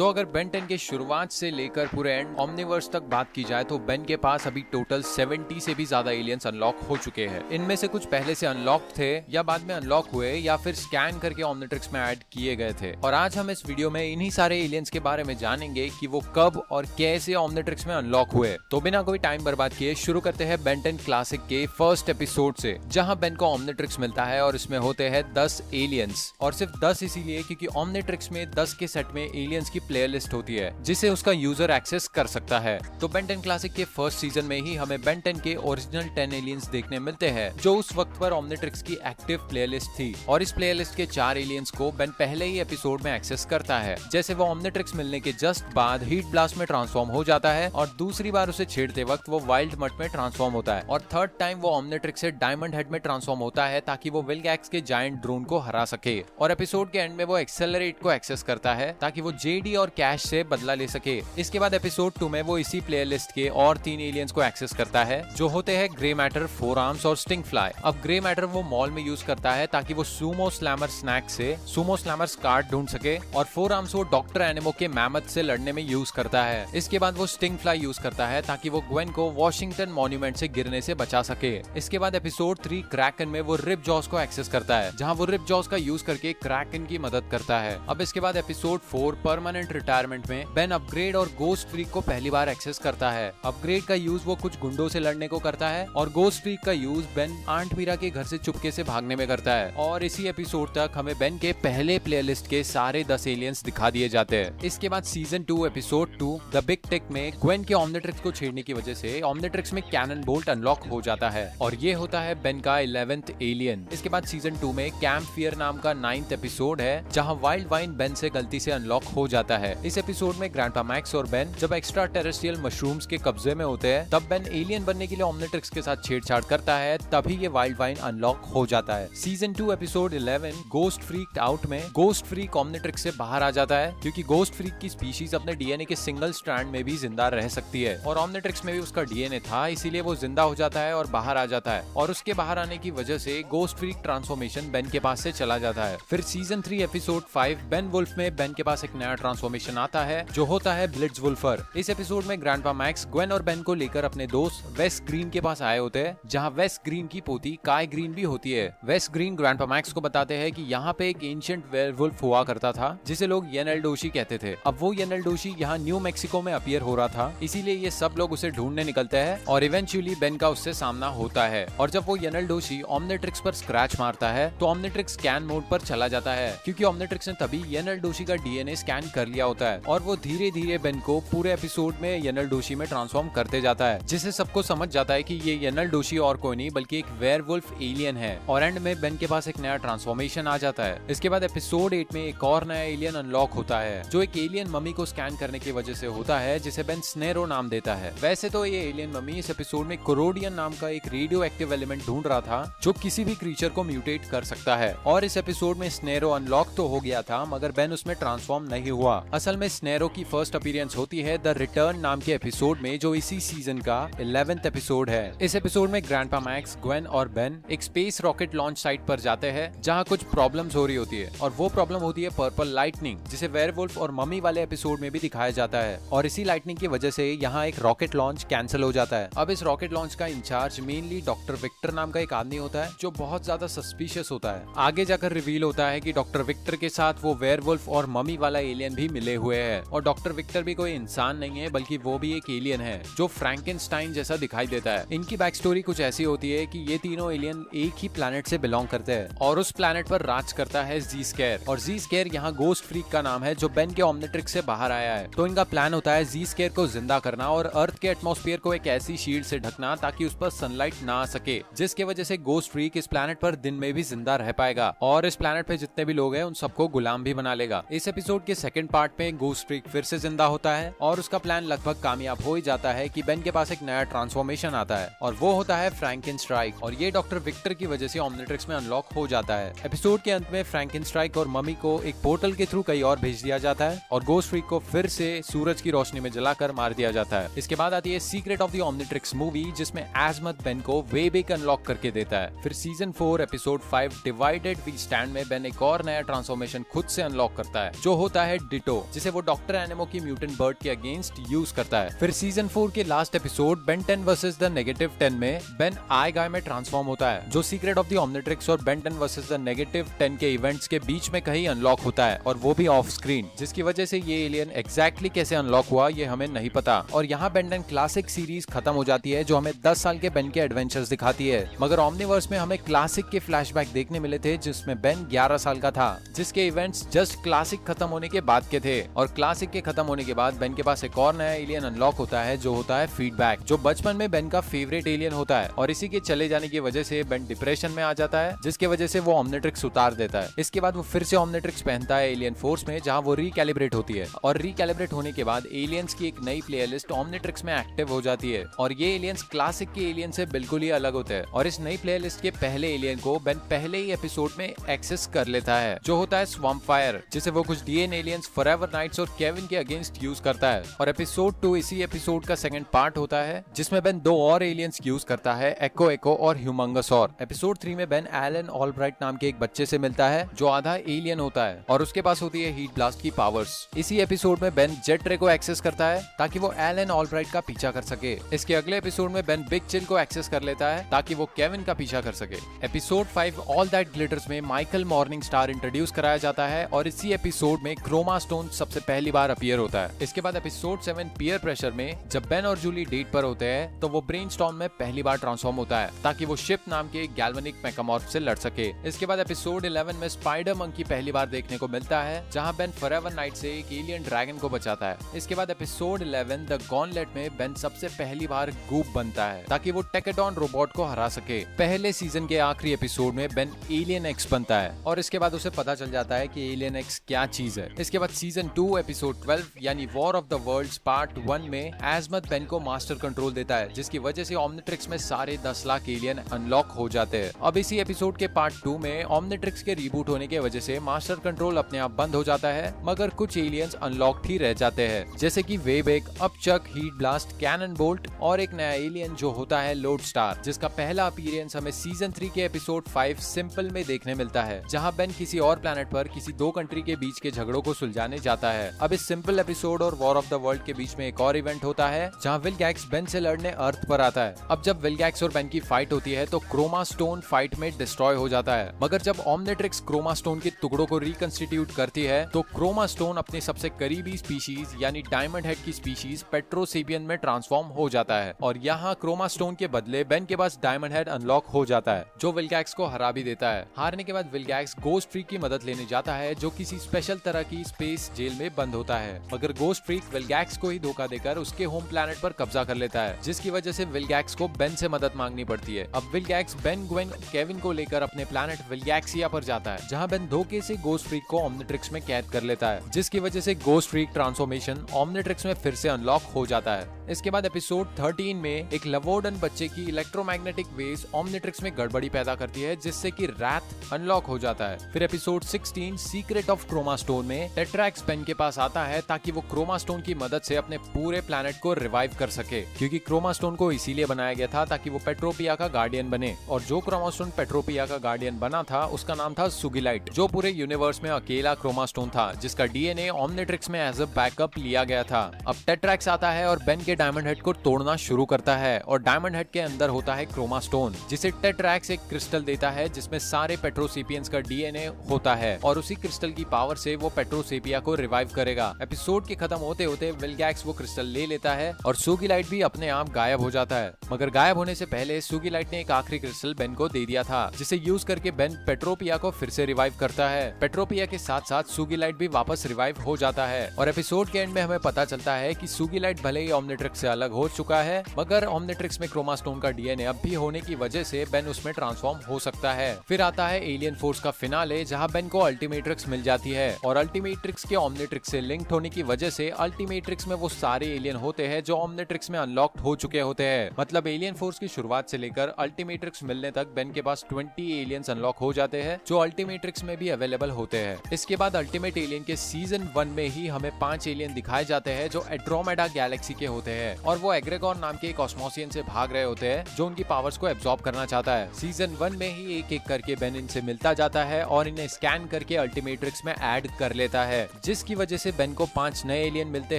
तो अगर बेन 10 के शुरुआत से लेकर पूरे एंड ओमनीवर्स तक बात की जाए तो बेन के पास अभी टोटल 70 से भी ज्यादा एलियंस अनलॉक हो चुके हैं। इनमें से कुछ पहले से अनलॉक थे या बाद में अनलॉक हुए या फिर स्कैन करके ओमनीट्रिक्स में ऐड किए गए थे। और आज हम इस वीडियो में इन्हीं सारे एलियंस के बारे में जानेंगे कि वो कब और कैसे ओमनीट्रिक्स में अनलॉक हुए। तो बिना कोई टाइम बर्बाद किए शुरू करते हैं बेन 10 क्लासिक के फर्स्ट एपिसोड से, जहां बेन को ओमनीट्रिक्स मिलता है और इसमें होते हैं 10 एलियंस। और सिर्फ 10 इसीलिए क्योंकि ओमनीट्रिक्स में 10 के सेट में एलियंस की प्लेलिस्ट होती है जिसे उसका यूजर एक्सेस कर सकता है। तो बेन 10 क्लासिक के फर्स्ट सीजन में ही हमें बेन 10 के ओरिजिनल 10 एलियंस देखने मिलते हैं जो उस वक्त पर ओमनीट्रिक्स की एक्टिव प्लेलिस्ट थी। और इस प्लेलिस्ट के 4 एलियंस को बेन पहले ही एपिसोड में एक्सेस करता है। जैसे वो ओमनीट्रिक्स मिलने के जस्ट बाद हीट ब्लास्ट में ट्रांसफॉर्म हो जाता है और दूसरी बार उसे छेड़ते वक्त वो वाइल्ड मट में ट्रांसफॉर्म होता है और थर्ड टाइम वो ओमनीट्रिक्स से डायमंड हेड में ट्रांसफॉर्म होता है ताकि वो विल्गैक्स के जायंट ड्रोन को हरा सके। और एपिसोड के एंड में वो एक्सेलरेट को एक्सेस करता है ताकि वो जेडी और कैश से बदला ले सके। इसके बाद एपिसोड 2 में वो इसी प्लेलिस्ट के और 3 एलियंस को एक्सेस करता है जो होते हैं ग्रे मैटर, फोर आर्म्स और स्टिंग फ्लाई। अब ग्रे मैटर वो मॉल में यूज करता है ताकि वो सुमो स्लैमर स्नैक से सुमो स्लैमर कार्ड ढूंढ सके और फोर आर्म्स वो डॉक्टर एनिमो के मैमथ से लड़ने में यूज करता है। इसके बाद वो स्टिंग फ्लाई यूज करता है ताकि वो ग्वेन को वॉशिंगटन मॉन्यूमेंट से गिरने से बचा सके। इसके बाद एपिसोड 3 क्रैकन में वो रिप जॉस को एक्सेस करता है जहां वो रिप जॉस का यूज करके क्रैकन की मदद करता है। अब इसके बाद एपिसोड 4 परमानेंट रिटायरमेंट में बेन अपग्रेड और गोस्ट फ्रीक को पहली बार एक्सेस करता है। अपग्रेड का यूज वो कुछ गुंडों से लड़ने को करता है और गोस्ट फ्रीक का यूज बेन आंट मीरा के घर से चुपके से भागने में करता है। और इसी एपिसोड तक हमें बेन के पहले प्लेलिस्ट के सारे 10 एलियंस दिखा दिए जाते हैं। इसके बाद season 2 episode 2 the big tech में ग्वेन के ओमनीट्रिक्स को छेड़ने की वजह से ओमनीट्रिक्स में कैनन बोल्ट अनलॉक हो जाता है और ये होता है बेन का 11th एलियन। इसके बाद सीजन 2 में कैंप फियर नाम का 9th एपिसोड है जहां वाइल्ड वाइन बेन से गलती से अनलॉक हो जाता है। इस एपिसोड में ग्रैंडपा मैक्स और बेन जब एक्स्ट्रा टेरेस्ट्रियल मशरूम्स के कब्जे में होते हैं तब बेन एलियन बनने के लिए ओमनीट्रिक्स के साथ छेड़छाड़ करता है, तभी ये वाइल्ड वाइन अनलॉक हो जाता है। Season 2 episode 11 ghost freak out में गोस्ट फ्रीक ओमनीट्रिक्स से बाहर आ जाता है क्योंकि गोस्ट फ्रीक की स्पीशीज अपने डीएनए के सिंगल स्ट्रैंड में भी जिंदा रह सकती है और ओमनीट्रिक्स में भी उसका डीएनए था, इसीलिए वो जिंदा हो जाता है और बाहर आ जाता है। और उसके बाहर आने की वजह से गोस्ट फ्रीक ट्रांसफॉर्मेशन बेन के पास से चला जाता है। फिर सीजन 3 एपिसोड 5 बेन वुल्फ में बेन के पास एक नया ट्रांसफॉर्मेशन आता है जो होता है ब्लिट्जवुल्फर। इस एपिसोड में ग्रैंडपा मैक्स ग्वेन और बेन को लेकर अपने दोस्त वेस्ट ग्रीन के पास आए होते हैं जहां वेस्ट ग्रीन की पोती काय ग्रीन भी होती है। वेस्ट ग्रीन ग्रैंडपा मैक्स को बताते हैं कि यहाँ पे एक एंशिएंट वेयरवुल्फ हुआ करता था जिसे लोग येनेलडोशी कहते थे। अब वो येनेलडोशी यहाँ न्यू मैक्सिको में अपीयर हो रहा था, इसीलिए ये सब लोग उसे ढूंढने निकलते हैं और इवेंचुअली बेन का उससे सामना होता है। और जब वो येनेलडोशी ओमनीट्रिक्स पर स्क्रैच मारता है तो ओमनीट्रिक्स स्कैन मोड पर चला जाता है क्योंकि ओमनीट्रिक्स ने तभी येनेलडोशी का डीएनए स्कैन कर लिया होता है और वो धीरे धीरे बेन को पूरे एपिसोड में येनेलडोशी में ट्रांसफॉर्म करते जाता है जिससे सबको समझ जाता है कि ये येनेलडोशी और कोई नहीं बल्कि एक वेयरवुल्फ एलियन है। और एंड में बेन के पास एक नया ट्रांसफॉर्मेशन आ जाता है। इसके बाद एपिसोड 8 में एक और नया एलियन अनलॉक होता है जो एक एलियन मम्मी को स्कैन करने की वजह से होता है जिसे बेन स्नेरो नाम देता है। वैसे तो ये एलियन मम्मी इस एपिसोड में कोरोडियन नाम का एक रेडियो एक्टिव एलिमेंट ढूंढ रहा था जो किसी भी क्रीचर को म्यूटेट कर सकता है और इस एपिसोड में स्नेरो अनलॉक तो हो गया था मगर बेन उसमें ट्रांसफॉर्म नहीं हुआ। असल में स्नेरो की फर्स्ट अपीयरेंस होती है द रिटर्न नाम के एपिसोड में जो इसी सीजन का 11th एपिसोड है। इस एपिसोड में ग्रैंडपा मैक्स, ग्वेन और बेन एक स्पेस रॉकेट लॉन्च साइट पर जाते हैं जहां कुछ प्रॉब्लम्स हो रही होती है और वो प्रॉब्लम होती है पर्पल लाइटनिंग जिसे वेयरवुल्फ और मम्मी वाले एपिसोड में भी दिखाया जाता है और इसी लाइटनिंग की वजह से यहाँ एक रॉकेट लॉन्च कैंसिल हो जाता है। अब इस रॉकेट लॉन्च का इंचार्ज मेनली डॉक्टर विक्टर नाम का एक आदमी होता है जो बहुत ज्यादा सस्पिशियस होता है। आगे जाकर रिवील होता है कि डॉक्टर विक्टर के साथ वो वेयरवुल्फ और मम्मी वाला एलियन भी मिले हुए हैं और डॉक्टर विक्टर भी कोई इंसान नहीं है बल्कि वो भी एक एलियन है जो फ्रैंकेनस्टाइन जैसा दिखाई देता है। इनकी बैक स्टोरी कुछ ऐसी होती है कि ये तीनों एलियन एक ही प्लैनेट से बिलोंग करते हैं और उस प्लैनेट पर राज करता है जी स्केयर और जी स्केयर यहाँ गोस्ट फ्रीक का नाम है जो बेन के ओमनीट्रिक्स से बाहर आया है। तो इनका प्लान होता है जी स्केयर को जिंदा करना और अर्थ के एटमॉस्फेयर को एक ऐसी शील्ड से ढकना ताकि उस पर सनलाइट ना आ सके जिसकी वजह से गोस्ट फ्रीक इस प्लैनेट पर दिन में भी जिंदा रह पाएगा और इस प्लैनेट पे जितने भी लोग हैं उन सबको गुलाम भी बना लेगा। इस एपिसोड के सेकंड पार्ट में गोस्ट फ्रीक फिर से जिंदा होता है और उसका प्लान लगभग कामयाब हो ही जाता है कि बेन के पास एक नया ट्रांसफॉर्मेशन आता है और वो होता है फ्रैंकेनस्ट्राइक और ये डॉक्टर विक्टर की वजह से ओमनीट्रिक्स में अनलॉक हो जाता है। एपिसोड के अंत में फ्रैंकेनस्ट्राइक और मम्मी को एक पोर्टल के थ्रू कहीं और भेज दिया जाता है और गोस्ट फ्रीक को फिर से सूरज की रोशनी में जलाकर मार दिया जाता है। इसके बाद आती है secret of the Omnitrix movie जिसमें एज़मथ बेन को वेबेक अनलॉक करके देता है। फिर season 4 episode 5 divided we stand में बेन एक और नया ट्रांसफॉर्मेशन खुद से अनलॉक करता है जो होता है डिटो। मैग्नेटो, जिसे वो डॉक्टर एनिमो की म्यूटेंट बर्ड के अगेंस्ट यूज करता है। फिर सीजन 4 के last episode Ben 10 versus the negative 10 में बेन आई गाय में ट्रांसफॉर्म होता है, जो सीक्रेट ऑफ द ओमनिट्रिक्स और बेन 10 वर्सेस द नेगेटिव 10 के इवेंट्स के बीच में कहीं अनलॉक होता है, और वो भी ऑफ स्क्रीन, जिसकी वजह से ये एलियन एग्जैक्टली कैसे अनलॉक हुआ ये हमें नहीं पता। और यहाँ बेन 10 क्लासिक सीरीज खत्म हो जाती है, जो हमें 10 साल के बेन के एडवेंचर्स दिखाती है। मगर ओमनीवर्स में हमें क्लासिक के फ्लैशबैक देखने मिले थे, जिसमें बेन 11 साल का था, जिसके इवेंट्स जस्ट क्लासिक खत्म होने के बाद के थे। और क्लासिक के खत्म होने के बाद बेन के पास एक और नया एलियन अनलॉक होता है, जो होता है फीडबैक, जो बचपन में बेन का फेवरेट एलियन होता है। और इसी के चले जाने की वजह से बेन डिप्रेशन में आ जाता है, जिसकी वजह से वो ओमनिट्रिक्स उतार देता है। इसके बाद वो फिर से ओमनिट्रिक्स पहनता है एलियन फोर्स में, जहाँ वो रिकैलिब्रेट होती है। और रिकैलिब्रेट होने के बाद एलियंस की एक नई प्लेलिस्ट ओमनिट्रिक्स में एक्टिव हो जाती है, और ये एलियंस क्लासिक के एलियन से बिल्कुल ही अलग होते हैं। और इस नई प्लेलिस्ट के पहले एलियन को बेन पहले ही एपिसोड में एक्सेस कर लेता है, जो होता है स्वैम्प फायर, जिसे वो कुछ डीएन एलियंस फॉरएवर नाइट्स और केविन के अगेंस्ट यूज करता है। और एपिसोड 2 इसी एपिसोड का सेकंड पार्ट होता है, जिसमें बेन 2 और एलियंस यूज करता है, एको और ह्यूमंगसॉर। एपिसोड 3 में बेन एलन ऑलब्राइट नाम के एक बच्चे से मिलता है, जो आधा एलियन होता है, और उसके पास होती है हीट ब्लास्ट की पावर्स। इसी एपिसोड में बेन जेट रे को एक्सेस करता है, ताकि वो एलन ऑलब्राइट का पीछा कर सके। इसके अगले एपिसोड में बेन बिग चिल को एक्सेस कर लेता है, ताकि वो केविन का पीछा कर सके। एपिसोड 5 ऑल दैट ग्लिटर्स में माइकल मॉर्निंग स्टार इंट्रोड्यूस कराया जाता है, और इसी एपिसोड में क्रोमा स्टोन सबसे पहली बार अपीयर होता है। इसके बाद एपिसोड 7 पीयर प्रेशर में जब बेन और जूली डेट पर होते हैं, तो वो ब्रेनस्टॉर्म में पहली बार ट्रांसफॉर्म होता है, ताकि वो शिप नाम के गैल्वेनिक मेकामॉर्फ से लड़ सके। इसके बाद एपिसोड 11 में स्पाइडर मंकी पहली बार देखने को मिलता है, जहां बेन फॉरएवर नाइट से एक एलियन ड्रैगन को बचाता है। इसके बाद एपिसोड 11 द गॉनलेट में बेन सबसे पहली बार गूप बनता है, ताकि वो टेकेटॉन रोबोट को हरा सके। पहले सीजन के आखिरी एपिसोड में बेन एलियन एक्स बनता है, और इसके बाद उसे पता चल जाता है कि एलियन एक्स क्या चीज है। इसके बाद सीजन 2 एपिसोड 12 यानी war of the worlds part 1 में एजमत बेन को मास्टर कंट्रोल देता है, जिसकी वजह से ओमनिट्रिक्स में सारे 10 लाख एलियन अनलॉक हो जाते हैं। अब इसी एपिसोड के पार्ट 2 में ओमनिट्रिक्स के रिबूट होने की वजह से मास्टर कंट्रोल अपने आप बंद हो जाता है, मगर कुछ एलियंस अनलॉक्ड ही रह जाते हैं, जैसे कि वेबेक, अपचक, हीट ब्लास्ट, कैनन बोल्ट, और एक नया एलियन जो होता है लोड स्टार, जिसका पहला अपीयरेंस हमें सीजन 3 के एपिसोड 5 सिंपल में देखने मिलता है, जहां बेन किसी और प्लेनेट पर किसी 2 कंट्री के बीच के झगड़ों को सुलझाने जाता है। अब इस सिंपल एपिसोड और वॉर ऑफ द वर्ल्ड के बीच में एक और इवेंट होता है, जहां विलगैक्स बेन से लड़ने अर्थ पर आता है। अब जब विलगैक्स और बेन की फाइट होती है, तो क्रोमा स्टोन फाइट में डिस्ट्रॉय हो जाता है, मगर जब ओमनिट्रिक्स क्रोमा स्टोन के टुकड़ों को रिकंस्टिट्यूट करती है, तो क्रोमा स्टोन अपने सबसे करीबी स्पीशीज यानी डायमंड हेड की स्पीशीज पेट्रोसेपियन में ट्रांसफॉर्म हो जाता है। और यहाँ क्रोमा स्टोन के बदले बेन के पास डायमंड हेड अनलॉक हो जाता है, जो विलगैक्स को हरा भी देता है। हारने के बाद विलगैक्स गोस्ट फ्रीक की मदद लेने जाता है, जो किसी स्पेशल तरह की स्पेस जेल में बंद होता है, मगर गोस्ट फ्रीक विलगैक्स को ही धोखा देकर उसके होम प्लैनेट पर कब्जा कर लेता है, जिसकी वजह से विलगैक्स को बेन से मदद मांगनी पड़ती है। अब विलगैक्स बेन, ग्वेन, केविन को लेकर अपने प्लैनेट विलगैक्सिया पर जाता है, जहां बेन धोखे से गोस्ट फ्रीक को ओमनिट्रिक्स में कैद कर लेता है, जिसकी वजह से गोस्ट फ्रीक ट्रांसफॉर्मेशन ओमनिट्रिक्स में फिर से अनलॉक हो जाता है। इसके बाद एपिसोड 13 में एक लवोडन बच्चे की इलेक्ट्रोमैग्नेटिक वेव्स ओमनिट्रिक्स में गड़बड़ी पैदा करती है, जिससे कि रैथ अनलॉक हो जाता है। फिर episode 16 secret of Chromastone में टेट्रैक्स बेन के पास आता है, ताकि वो क्रोमा स्टोन की मदद से अपने पूरे प्लैनेट को रिवाइव कर सके, क्योंकि क्रोमा स्टोन को इसीलिए बनाया गया था ताकि वो पेट्रोपिया का गार्डियन बने। और जो क्रोमा स्टोन पेट्रोपिया का गार्डियन बना था, उसका नाम था सुगिलाइट, जो पूरे यूनिवर्स में अकेला क्रोमा स्टोन था, जिसका डीएनए ओमनिट्रिक्स में एज अ बैकअप लिया गया था। अब टेट्रैक्स आता है और बेन के डायमंड हेड को तोड़ना शुरू करता है, और डायमंड हेड के अंदर होता है क्रोमा स्टोन, जिसे टेट्रैक्स एक क्रिस्टल देता है, जिसमें सारे पेट्रोसेपियंस का डीएनए होता है, और उसी क्रिस्टल की पावर से वो पेट्रोसेपिया को रिवाइव करेगा। एपिसोड के खत्म होते होते विलगैक्स वो क्रिस्टल ले लेता है, और सुगिलाइट भी अपने आप गायब हो जाता है। मगर गायब होने से पहले सुगिलाइट ने एक आखिरी क्रिस्टल बेन को दे दिया था, जिसे यूज करके बेन पेट्रोपिया को फिर से रिवाइव करता है। पेट्रोपिया के साथ साथ सुगिलाइट भी वापस रिवाइव हो जाता है, और एपिसोड के एंड में हमें पता चलता है कि सुगिलाइट भले ही ओमनिट्रिक्स से अलग हो चुका है, मगर ओमनिट्रिक्स में क्रोमा स्टोन का डीएनए अब भी होने की वजह से बेन उसमें ट्रांसफॉर्म हो सकता है। फिर आता है एलियन फोर्स का फिनाले, जहां बेन को अल्टीमेट्रिक्स मिल जाती है, और अल्टीमेट्रिक्स के ओमनिट्रिक्स से लिंक्ड होने की वजह से अल्टीमेट्रिक्स में वो सारे एलियन होते हैं जो ओमनिट्रिक्स में अनलॉक्ड हो चुके होते हैं। मतलब एलियन फोर्स की शुरुआत से लेकर अल्टीमेट्रिक्स मिलने तक बेन के पास 20 एलियंस अनलॉक हो जाते हैं, जो अल्टीमेट्रिक्स में भी अवेलेबल होते हैं। इसके बाद अल्टीमेट एलियन के सीजन 1 में ही हमें 5 एलियन दिखाए जाते हैं, जो एंड्रोमेडा गैलेक्सी के होते हैं और वो एग्रेगोर नाम के एक ऑस्मोसियन से भाग रहे होते हैं जो उनकी पावर्स को एब्जॉर्ब करना चाहता है। सीजन 1 में ही एक एक करके बेन इनसे मिलता जाता है और इन्हें स्कैन करके अल्टीमेट्रिक्स में ऐड कर लेता है, जिसकी वजह से बेन को 5 नए एलियन मिलते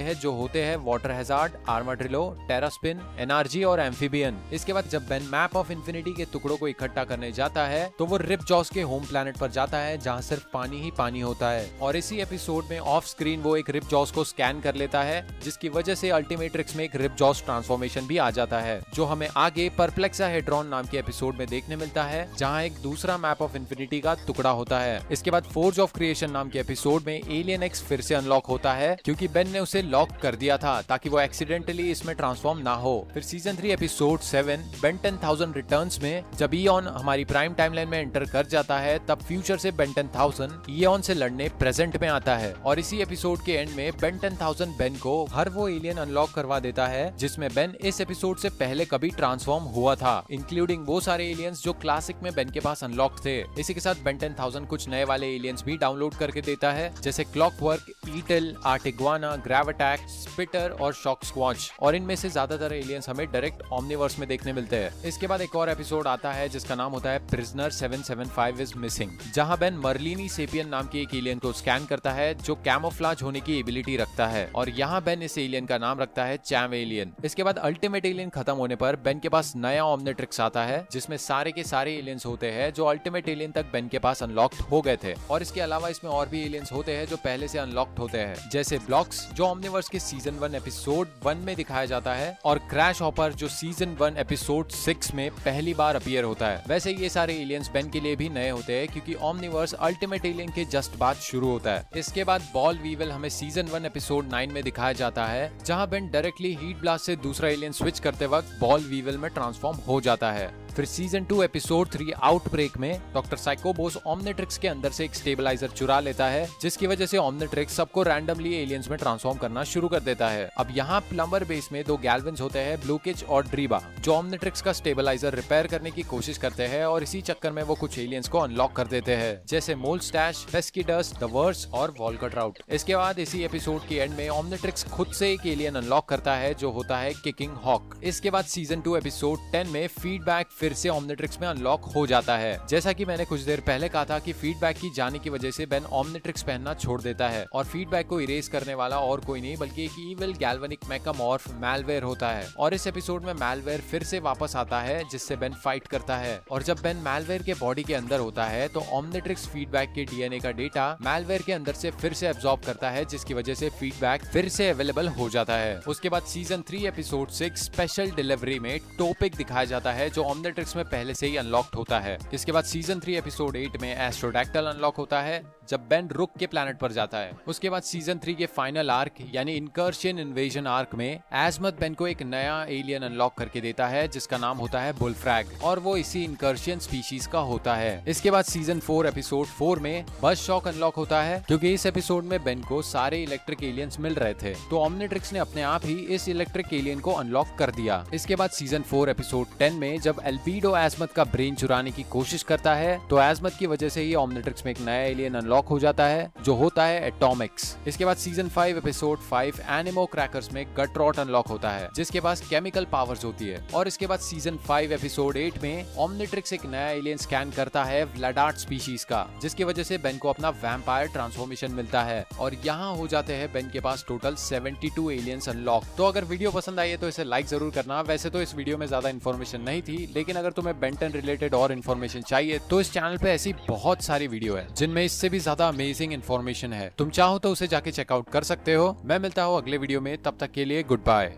हैं जो होते हैं वाटर हैजार्ड, आर्माड्रिलो, टेरास्पिन, एनआरजी और एम्फीबियन। इसके बाद जब बेन मैप ऑफ इंफिनिटी के टुकड़ों को इकट्ठा करने जाता है तो वो रिपजॉस के होम प्लैनेट पर जाता है जहाँ सिर्फ पानी ही पानी होता है और इसी एपिसोड में ऑफ स्क्रीन वो एक रिपजॉस को स्कैन कर लेता है, जिसकी वजह से अल्टीमेट्रिक्स में एक रिपजॉस ट्रांसफॉर्मेशन भी आ जाता है जो हमें आगे परप्लेक्साहेड्रॉन नाम के एपिसोड में देखने मिलता है जहाँ एक दूसरा मैप ऑफ इंफिनिटी का टुकड़ा होता है। इसके बाद फोर्ज ऑफ क्रिएशन नाम के एपिसोड में एलियन एक्स फिर से अनलॉक होता है क्योंकि बेन ने उसे लॉक कर दिया था ताकि वो एक्सीडेंटली इसमें ट्रांसफॉर्म ना हो। फिर सीजन 3 एपिसोड 7 बेन 10,000 रिटर्न्स में जब ईऑन हमारी प्राइम टाइमलाइन में एंटर कर जाता है तब फ्यूचर से बेन 10,000 ईऑन से लड़ने प्रेजेंट में आता है और इसी एपिसोड के एंड में बेन 10,000 बेन को हर वो एलियन अनलॉक करवा देता है जिसमें बेन इस एपिसोड से पहले कभी ट्रांसफॉर्म हुआ था, इंक्लूडिंग वो सारे एलियंस जो क्लासिक में बेन के पास अनलॉक थे। इसी के साथ बेन 10,000 कुछ नए वाले एलियंस भी डाउनलोड करके देता है जैसे क्लॉकवर्क, ईटल, आर्टिग्वाना, ग्रेविटैक, स्पिटर और शॉक स्क्वॉच और इनमें से ज्यादातर एलियंस हमें डायरेक्ट ओमनीवर्स में देखने मिलते हैं। इसके बाद एक और एपिसोड आता है जिसका नाम होता है प्रिजनर 775 इज मिसिंग, जहां बेन मर्लिनी सेपियन नाम के एक एलियन को स्कैन करता है जो कैमोफ्लाज होने की एबिलिटी रखता है और यहाँ बेन इस एलियन का नाम रखता है चैम एलियन। इसके बाद अल्टीमेट एलियन खत्म होने पर बेन के पास नया ओमनिट्रिक्स आता है जिसमें सारे के सारे एलियंस होते हैं जो अल्टीमेट एलियन तक बेन के पास अनलॉक्ड हो गए थे और इसके अलावा इसमें और भी एलियंस होते हैं जो पहले से अनलॉक्ड होते हैं जैसे ब्लॉक्स जो ओमनिवर्स के सीजन 1 एपिसोड 1 में दिखाया जाता है और क्रैश हॉपर जो सीजन 1 एपिसोड 6 में पहली बार अपीयर होता है। वैसे ये सारे एलियंस बेन के लिए भी नए होते हैं क्योंकि ओमनिवर्स अल्टीमेट एलियन के जस्ट बाद शुरू होता है। इसके बाद बॉल वीवल हमें सीजन 1 एपिसोड 9 में दिखाया जाता है जहां बेन डायरेक्टली हीट ब्लास्ट से दूसरा एलियन स्विच करते वक्त बॉल वीवल में ट्रांसफॉर्म हो जाता है। फिर सीजन 2 एपिसोड 3 आउटब्रेक में डॉक्टर साइकोबोस ओमनिट्रिक्स के अंदर से एक स्टेबलाइजर चुरा लेता है जिसकी वजह से ओमनिट्रिक्स सबको रैंडमली एलियंस में ट्रांसफॉर्म करना शुरू कर देता है। अब यहाँ प्लम्बर बेस में 2 गैल्विन्स होते हैं, ब्लूकिच और ड्रीबा, जो ओमनिट्रिक्स का स्टेबलाइजर रिपेयर करने की कोशिश करते हैं और इसी चक्कर में वो कुछ एलियंस को अनलॉक कर देते हैं जैसे मोलस्टैश, पेस्किडस, द वर्स और वॉल्करट्राउट। इसके बाद इसी एपिसोड के एंड में ओमनिट्रिक्स खुद से एक एलियन अनलॉक करता है जो होता है किकिंग हॉक। इसके बाद सीजन 2 एपिसोड 10 में फीडबैक फिर से ओमनिट्रिक्स में अनलॉक हो जाता है। जैसा कि मैंने कुछ देर पहले कहा था कि फीडबैक की जाने की वजह से बेन ओमनिट्रिक्स पहनना छोड़ देता है और फीडबैक को इरेज करने वाला और कोई नहीं बल्कि एक इविल गैल्वेनिक मेकामॉर्फ मैलवेयर होता है और इस एपिसोड में मैलवेयर फिर से वापस आता है जिससे बेन फाइट करता है और जब बेन मैलवेयर के बॉडी के अंदर होता है तो ओमनिट्रिक्स फीडबैक के डीएनए का डेटा मैलवेयर के अंदर से फिर से एब्जॉर्ब करता है जिसकी वजह से फीडबैक फिर से अवेलेबल हो जाता है। उसके बाद सीजन 3 एपिसोड 6 स्पेशल डिलीवरी में टोपिक दिखाया जाता है जो ओमनिट्रिक्स में पहले से ही अनलॉक्ड होता है। इसके बाद सीजन 3 एपिसोड 8 में एस्ट्रोडैक्टल अनलॉक होता है जब बेन रुक के प्लैनेट पर जाता है। उसके बाद सीजन 3 के फाइनल आर्क यानी इनकर्शन इन्वेजन आर्क में एजमथ बेन को एक नया एलियन अनलॉक करके देता है जिसका नाम होता है बुलफ्रैग और वो इसी इनकर्शन स्पीशीज का होता है। इसके बाद सीजन 4 एपिसोड 4 में बस शॉक अनलॉक होता है क्योंकि इस एपिसोड में बेन को सारे इलेक्ट्रिक एलियंस मिल रहे थे तो ओमनिट्रिक्स ने अपने आप ही इस इलेक्ट्रिक एलियन को अनलॉक कर दिया। इसके बाद सीजन 4 एपिसोड 10 में जब एल्बीडो एजमथ का ब्रेन चुराने की कोशिश करता है तो एजमथ की वजह से ही ओमनिट्रिक्स में एक नया एलियन अनलॉक हो जाता है जो होता है एटॉमिक्स। इसके बाद सीजन 5 एपिसोड 5 एनिमो क्रैकर्स में गटरॉट अनलॉक होता है जिसके पास केमिकल पावर्स होती है और इसके बाद सीजन 5 एपिसोड 8 में ओमनिट्रिक्स एक नया एलियन स्कैन करता है व्लाडार्ट स्पीशीज का जिसकी वजह से बेन को अपना वैम्पायर ट्रांसफॉर्मेशन मिलता है और यहाँ हो जाते हैं बेन के पास टोटल 72 एलियंस अनलॉक। तो अगर वीडियो पसंद आई है तो इसे लाइक जरूर करना। वैसे तो इस वीडियो में ज्यादा इन्फॉर्मेशन नहीं थी लेकिन अगर तुम्हें बेन 10 रिलेटेड और इन्फॉर्मेशन चाहिए तो इस चैनल पे ऐसी बहुत सारी वीडियो है जिनमें इससे भी ज्यादा अमेजिंग इन्फॉर्मेशन है। तुम चाहो तो उसे जाके चेकआउट कर सकते हो। मैं मिलता हूँ अगले वीडियो में, तब तक के लिए गुड बाय।